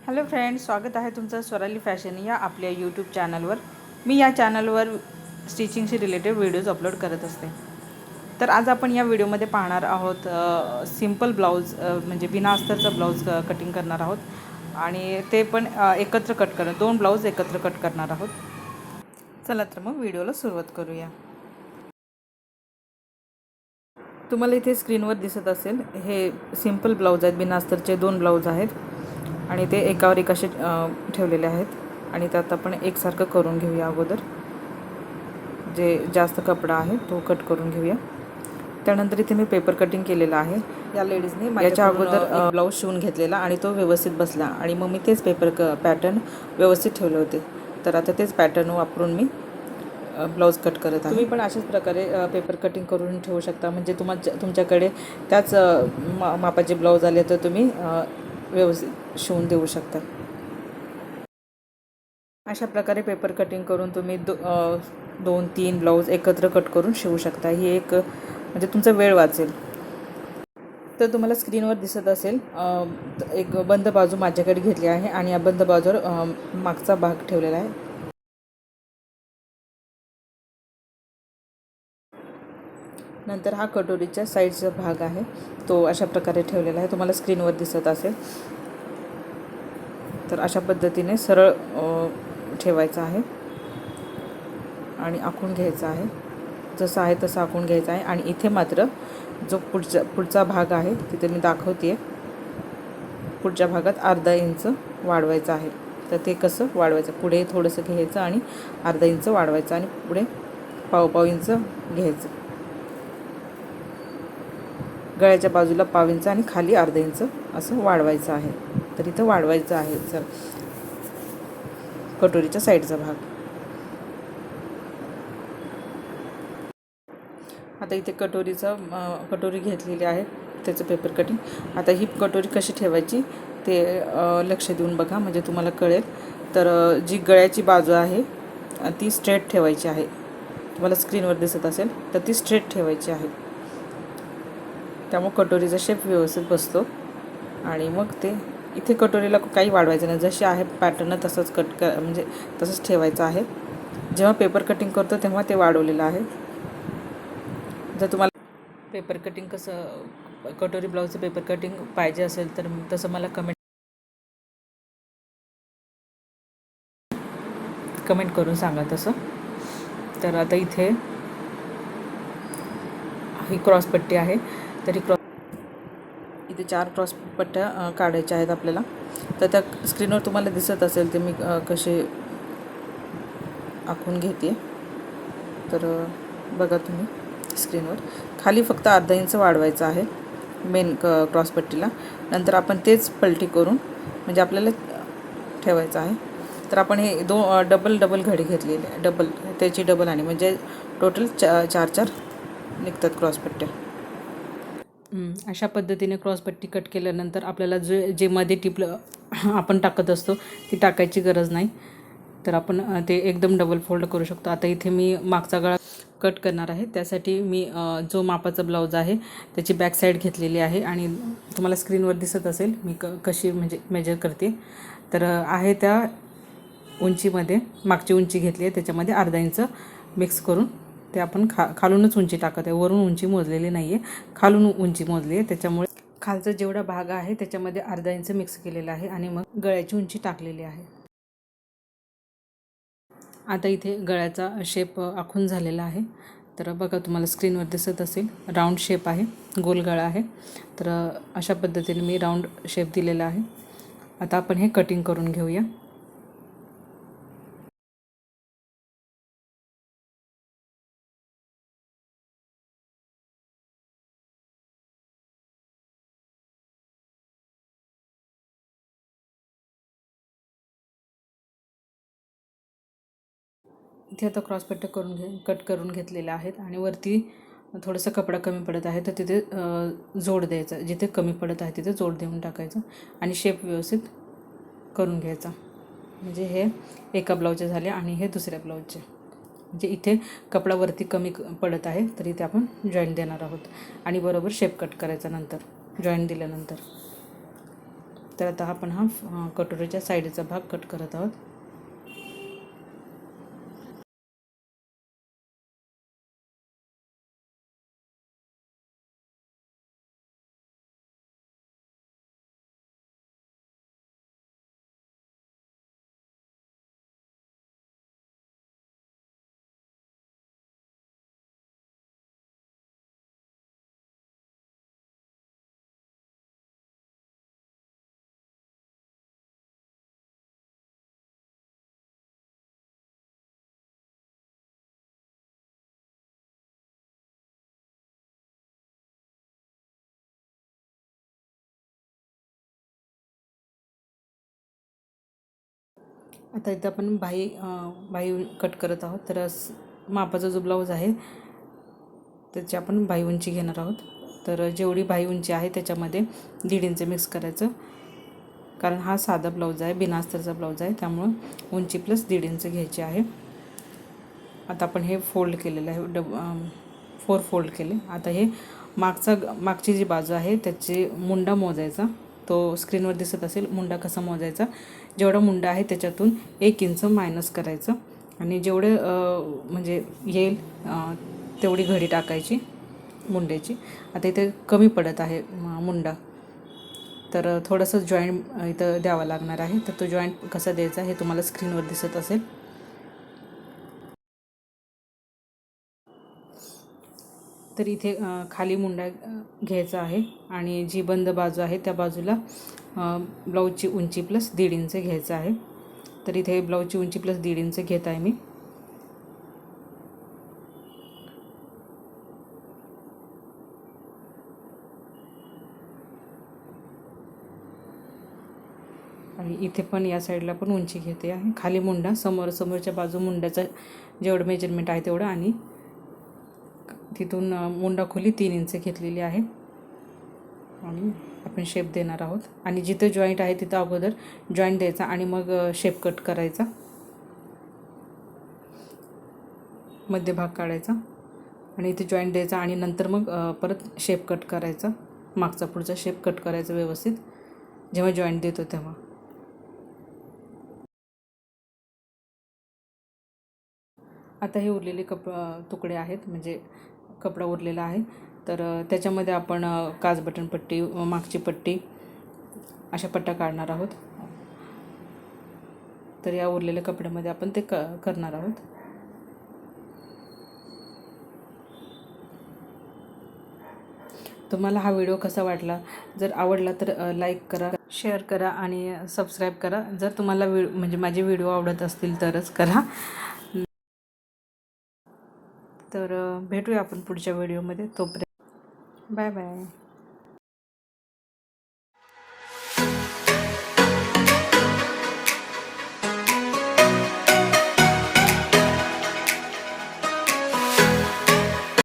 Hello friends, स्वागत आहे तुमचं स्वराली फॅशन या आपल्या यूट्यूब चॅनलवर। मी या चॅनलवर स्टिचिंगशी रिलेटेड व्हिडिओज अपलोड करत असते। तर आज आपण या व्हिडिओमध्ये पाहणार आहोत सिंपल ब्लाऊज म्हणजे बिना अस्तरचा ब्लाऊज कटिंग करणार आहोत आणि ते पण एकत्र कट करणार, 2 ब्लाऊज एकत्र कट करणार आहोत। चला तर मग व्हिडिओला सुरुवात करूया। तुम्हाला इथे स्क्रीनवर दिसत असेल हे सिंपल ब्लाऊज आहेत, बिना अस्तरचे 2 ब्लाऊज आहेत आणि ते एकावर एक असे ठेवलेले आहेत आणि त्यात आपण एकसारखं करून घेऊया। अगोदर जे जास्त कपडा आहे तो कट करून घेऊया। त्यानंतर इथे मी पेपर कटिंग केलेलं आहे। या लेडीजने याच्या अगोदर ब्लाऊज शिवून घेतलेला आणि तो व्यवस्थित बसला आणि मग मी तेच पॅटर्न व्यवस्थित ठेवले होते। तर आता तेच पॅटर्न वापरून मी ब्लाऊज कट करत आहे। तुम्ही पण अशाच प्रकारे पेपर कटिंग करून ठेवू शकता, म्हणजे तुमच्याकडे त्याच मापाचे ब्लाऊज आले तर तुम्ही व्यवस्थित शिवून देऊ शकता। अशा प्रकारे पेपर कटिंग करून तुम्ही 2-3 ब्लाऊज एकत्र कट करून शिवू शकता। ही एक म्हणजे तुमचा वेळ वाचेल। तर तुम्हाला स्क्रीनवर दिसत असेल एक बंद बाजू माझ्याकडे घेतली आहे आणि या बंद बाजूवर मागचा भाग ठेवलेला आहे। नंतर हा कटोरीच्या साईडचा भाग आहे तो अशा प्रकारे ठेवलेला आहे, तुम्हाला स्क्रीनवर दिसत असेल। तर अशा पद्धतीने सरळ ठेवायचा आहे आणि आखून घ्यायचा आहे, जसं आहे तसं आखून घ्यायचं आहे। आणि इथे मात्र जो पुढचा भाग आहे तिथे मी दाखवते, पुढच्या भागात अर्धा इंच वाढवायचं आहे। तर ते कसं वाढवायचं, पुढे थोडंसं घ्यायचं आणि अर्धा इंच वाढवायचं आणि पुढे पाव इंच घ्यायचं, गळ्याच्या बाजूला पाव इंच आणि खाली अर्धा इंच असं वाढवायचं आहे। तर इथं वाढवायचं आहे सर कटोरीच्या साईडचा भाग। आता इथे कटोरी घेतलेली आहे, त्याचं पेपर कटिंग। आता ही कटोरी कशी ठेवायची ते लक्ष देऊन बघा, म्हणजे तुम्हाला कळेल। तर जी गळ्याची बाजू आहे ती स्ट्रेट ठेवायची आहे, तुम्हाला स्क्रीनवर दिसत असेल तर ती स्ट्रेट ठेवायची आहे। त्यामुळे कटोरीचा शेप व्यवस्थित बसतो आणि मग ते इथे कटोरीला काही वाढवायचं नाही, जशी आहे पॅटर्न तसंच म्हणजे तसंच ठेवायचं आहे। जेव्हा पेपर कटिंग करतो तेव्हा ते वाढवलेलं आहे। जर तुम्हाला पेपर कटिंग कटोरी ब्लाऊजचं पेपर कटिंग पाहिजे असेल तर तसं मला कमेंट करून सांगा तसं। तर आता इथे ही क्रॉसपट्टी आहे, तर इथे 4 क्रॉसपट्ट्या काढायच्या आहेत आपल्याला। तर त्या स्क्रीनवर तुम्हाला दिसत असेल ते मी कसे आखून घेते। तर बघा तुम्ही स्क्रीनवर खाली फक्त अर्धा इंच वाढवायचं आहे मेन क्रॉसपट्टीला। नंतर आपण तेच पलटी करून म्हणजे आपल्याला ठेवायचं आहे। तर आपण हे डबल घडी घेतलेली आहे, त्याची डबल आणि म्हणजे टोटल 4 निघतात क्रॉसपट्ट्या। अशा पद्धतीने क्रॉसपट्टी कट केल्यानंतर आपल्याला जे मध्ये टिपलं आपण टाकत असतो ती टाकायची गरज नाही। तर आपण ते एकदम डबल फोल्ड करू शकतो। आता इथे मी मागचा गळा कट करणार आहे, त्यासाठी मी जो मापाचा ब्लाऊज आहे त्याची बॅक साईड घेतलेली आहे आणि तुम्हाला स्क्रीनवर दिसत असेल मी कशी म्हणजे मेजर करते। तर आहे त्या उंचीमध्ये मागची उंची घेतली आहे, त्याच्यामध्ये अर्धा इंच मिक्स करून ते आपण खालूनच उंची टाकत आहे, वरून उंची मोजलेली नाही आहे, खालून उंची मोजली आहे। त्याच्यामुळे खालचा जेवढा भाग आहे त्याच्यामध्ये अर्धा इंच मिक्स केलेला आहे आणि मग गळ्याची उंची टाकलेली आहे। आता इथे गळ्याचा शेप आखून झालेला आहे। तर बघा तुम्हाला स्क्रीनवर दिसत असेल राऊंड शेप आहे, गोल गळा आहे। तर अशा पद्धतीने मी राऊंड शेप दिलेला आहे। आता आपण हे कटिंग करून घेऊया। इथे आता क्रॉसपट्ट्या कट करून घेतलेल्या आहेत आणि वरती थोडंसं कपडा कमी पडत आहे तर तिथे जोड द्यायचा, जिथे कमी पडत आहे तिथे जोड देऊन टाकायचं आणि शेप व्यवस्थित करून घ्यायचा। म्हणजे हे एका ब्लाऊजचे झाले आणि हे दुसऱ्या ब्लाऊजचे, म्हणजे इथे कपडा वरती कमी पडत आहे तर इथे आपण जॉईंट देणार आहोत आणि बरोबर शेप कट करायचा नंतर जॉईंट दिल्यानंतर। तर आता आपण हा कटोरीच्या साईडचा भाग कट करत आहोत. आता इथं आपण बाही कट करत आहोत. तर मापाचा जो ब्लाऊज आहे त्याची आपण बाही उंची घेणार आहोत. तर जेवढी बाही उंची आहे त्याच्यामध्ये 1.5 इंच मिक्स करायचं, कारण हा साधा ब्लाऊज आहे, बिना अस्तरचा ब्लाऊज आहे, त्यामुळं उंची प्लस 1.5 इंच घ्यायची आहे. आता आपण हे फोल्ड केलेलं आहे, 4 फोल्ड केले. आता हे मागची जी बाजू आहे त्याची मुंडा मोजायचा. तो स्क्रीनवर दिसत असेल मुंडा कसा मोजायचा. जेवढा मुंडा आहे त्याच्यातून 1 इंच मायनस करायचं आणि जेवढे म्हणजे येईल तेवढी घडी टाकायची मुंड्याची. आता इथे कमी पडत आहे मुंडा, तर थोडंसं जॉईंट इथं द्यावा लागणार आहे. तर तो जॉईंट कसा द्यायचा हे तुम्हाला स्क्रीनवर दिसत असेल. तर इथे खाली मुंडा घ्यायचा आहे आणि जी बंद बाजू आहे त्या बाजूला ब्लाऊजची उंची प्लस 1.5 इंच घ्यायचं आहे. तर इथे ब्लाऊजची उंची प्लस 1.5 इंच घेत आहे मी. आणि इथे पण या साईडला पण उंची घेते आहे. खाली मुंडा समोरच्या बाजू मुंड्याचं जेवढं मेजरमेंट आहे तेवढं आणि तिथून मुंडा खोली 3 इंच घेतलेली आहे आणि आपण शेप देणार आहोत. आणि जिथे जॉईंट आहे तिथं अगोदर जॉईंट द्यायचा आणि मग शेप कट करायचा, मध्यभाग काढायचा आणि इथे जॉईंट द्यायचा आणि नंतर मग परत शेप कट करायचा, मागचा पुढचा शेप कट करायचा व्यवस्थित जेव्हा जॉईंट देतो तेव्हा. आता हे उरलेले तुकडे आहेत, म्हणजे कपडा उरलेला आहे. तर त्याच्यामध्ये आपण काज बटन पट्टी, मागची पट्टी अशा पट्ट्या काढणार आहोत. तर या उरलेल्या कपड्यामध्ये आपण ते करणार आहोत. तुम्हाला हा व्हिडिओ कसा वाटला? जर आवडला तर लाईक करा, शेअर करा आणि सबस्क्राईब करा. जर तुम्हाला म्हणजे माझे व्हिडिओ आवडत असतील तरच करा. तर भेटूया आपण पुढच्या व्हिडिओमध्ये. तोपर्यंत बाय बाय.